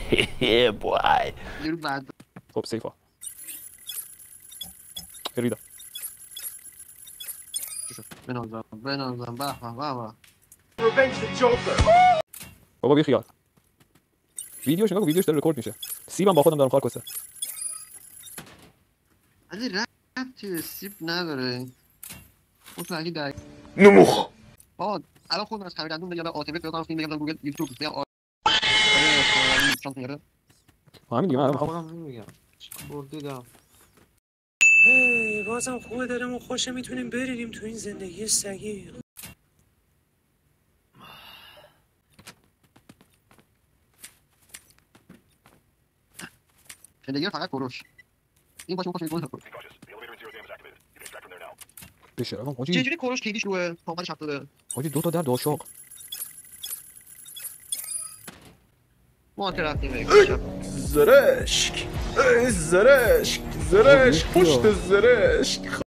بوی یارو بعد خب سیفا ریدا بنازم به بابا بی خیال ویدیوش نگاه، ویدیوش داره رکورد میشه. سیبم با خودم دارم خارکوسه. ولی ربطی سیب نداره. اون تو اگه در نموخ الان خودم از خریدندون بگم آتبه پیدا کنم فیلم بگم گوگل یوتیوب بگم شانس میاره. همین دیگه من الان خودم نمیگم بردیدم. بازم خوبه داریم و خوشه میتونیم بریم تو این زندگی سگی. زندگی فقط کوروش این باشه اون باشه بشه الان حاجی. چجوری کوروش کیدیش روه پامپش 70 حاجی دو تا در داشاق. ما رفتیم زرشک زرشک زرشک پشت زرشک